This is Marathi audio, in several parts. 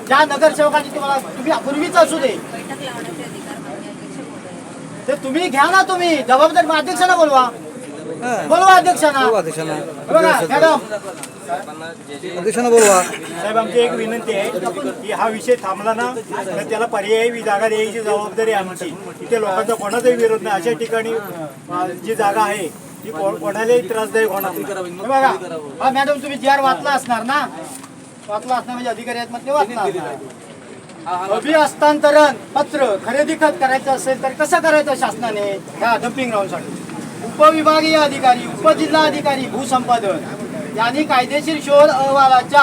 ज्या नगरसेवकांनी तुम्हाला तुम्ही पूर्वीच असू दे ते तुम्ही घ्या ना, तुम्ही जबाबदारी अध्यक्षांना बोलवा अध्यक्षांना बघा मॅडम अध्यक्षांना बोलवा साहेब. आमची एक विनंती आहे की हा विषय थांबला ना तर त्याला पर्यायी जागा द्यायची जबाबदारी आमची. इथे लोकांचा कोणाचाही विरोध नाही. अशा ठिकाणी जी जागा आहे ती कोणालाही त्रासदायक होणार नाही. बघा हा मॅडम तुम्ही जी आर वाचला असणार ना, वाचला असणार म्हणजे अधिकारी आहेत मग ते वाचला असणार. अभि हस्तांतरण पत्र खरेदी खत करायचं असेल तर कसं करायचं शासनाने ह्या डम्पिंग ग्राउंडसाठी. उपविभागीय अधिकारी उपजिल्हा अधिकारी भूसंपादन यांनी कायदेशीर शोध अहवालाच्या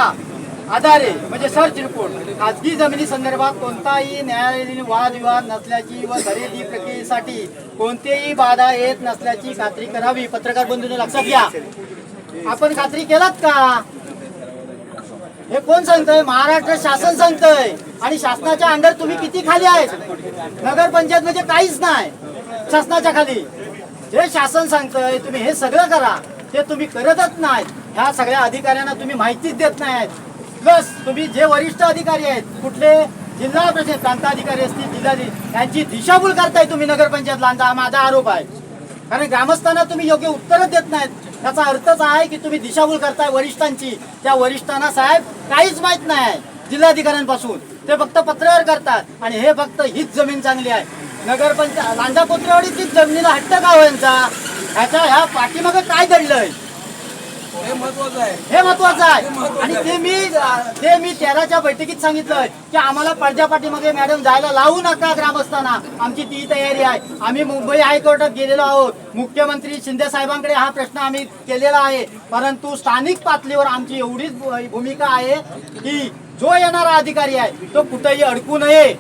आधारे म्हणजे सर्च रिपोर्ट खाजगी जमिनी संदर्भात कोणताही न्यायालयीन वादविवाद नसल्याची व खरेदी प्रक्रियेसाठी कोणतेही बाधा येत नसल्याची खात्री करावी. पत्रकार बंधूंनो लक्षात घ्या, आपण खात्री केलात का? हे कोण सांगतंय? महाराष्ट्र शासन सांगतंय. आणि शासनाच्या अंडर तुम्ही किती खाली आहेत? नगरपंचायत म्हणजे काहीच नाही शासनाच्या खाली. जे शासन सांगतंय तुम्ही हे सगळं करा, ते तुम्ही करतच नाहीत. ह्या सगळ्या अधिकाऱ्यांना तुम्ही माहितीच देत नाहीत. प्लस तुम्ही जे वरिष्ठ अधिकारी आहेत कुठले जिल्हा परिषद प्रांताधिकारी असतील जिल्हाधिकारी यांची दिशाभूल करताय तुम्ही नगरपंचायतला. माझा आरोप आहे. कारण ग्रामस्थांना तुम्ही योग्य उत्तरच देत नाहीत. त्याचा अर्थच आहे की तुम्ही दिशाभूल करताय वरिष्ठांची. त्या वरिष्ठांना साहेब काहीच माहित नाही जिल्हाधिकाऱ्यांपासून. ते फक्त पत्रावर करतात आणि हे फक्त हीच जमीन चांगली आहे. नगरपंचायत लांजा कोत्रेवाडीचीच जमिनीला हट्ट का यांचा? ह्या पाठीमागे काय दडलंय हे महत्वाचं आहे. आणि ते मी 13च्या बैठकीत सांगितलं की आम्हाला पडद्या पाठीमागे मॅडम जायला लावू नका ग्रामस्थांना. आमची ती तयारी आहे. आम्ही मुंबई हायकोर्टात गेलेलो आहोत. मुख्यमंत्री शिंदे साहेबांकडे हा प्रश्न आम्ही केलेला आहे. परंतु स्थानिक पातळीवर आमची एवढीच भूमिका आहे की जो येणारा अधिकारी आहे तो कुठेही अडकू नये,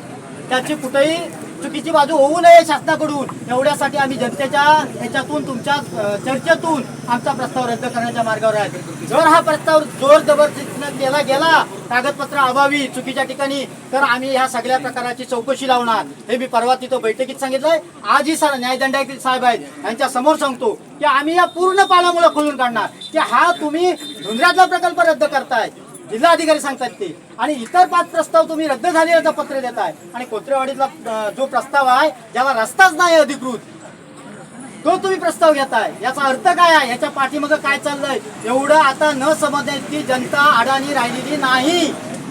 त्याची कुठेही चुकीची बाजू होऊ नये शासनाकडून. एवढ्यासाठी आम्ही जनतेच्या ह्याच्यातून तुमच्या चर्चेतून आमचा प्रस्ताव रद्द करण्याच्या मार्गावर आहे. जर हा प्रस्ताव जोर जबरदस्तीनं केला गेला कागदपत्र अभावी चुकीच्या ठिकाणी तर आम्ही ह्या सगळ्या प्रकाराची चौकशी लावणार. हे मी परवा तिथं बैठकीत सांगितलंय. आजही न्यायदंडाधिकारी साहेब आहेत यांच्या समोर सांगतो की आम्ही या पूर्ण पानामुळे खोलून काढणार की हा तुम्ही धुंद्र्यातला प्रकल्प रद्द करताय. जिल्हाधिकारी सांगतात ते. आणि इतर 5 प्रस्ताव तुम्ही रद्द झालेलं पत्र देताय. आणि कोत्रेवाडीतला जो प्रस्ताव आहे ज्याला रस्ताच नाही अधिकृत तो तुम्ही प्रस्ताव घेताय. याचा अर्थ काय आहे? याच्या पाठीमागं काय चाललंय एवढं आता न समजण्याची जनता अडाणी राहिलेली नाही.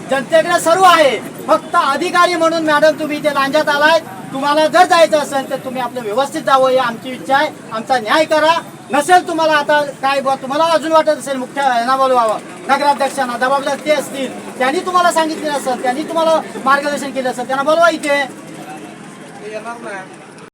जनतेकडे सर्व आहे. फक्त अधिकारी म्हणून मॅडम तुम्ही इथे लांजात आलाय. तुम्हाला जर जायचं असेल तर तुम्ही आपलं व्यवस्थित जावं ही आमची इच्छा आहे. आमचा न्याय करा. नसेल तुम्हाला आता काय तुम्हाला अजून वाटत असेल मुख्य यांना बोलवावं नगराध्यक्षांना जबाबदार ते असतील त्यांनी तुम्हाला सांगितलेलं असेल त्यांनी तुम्हाला मार्गदर्शन केलं असेल त्यांना बोलवा इथे.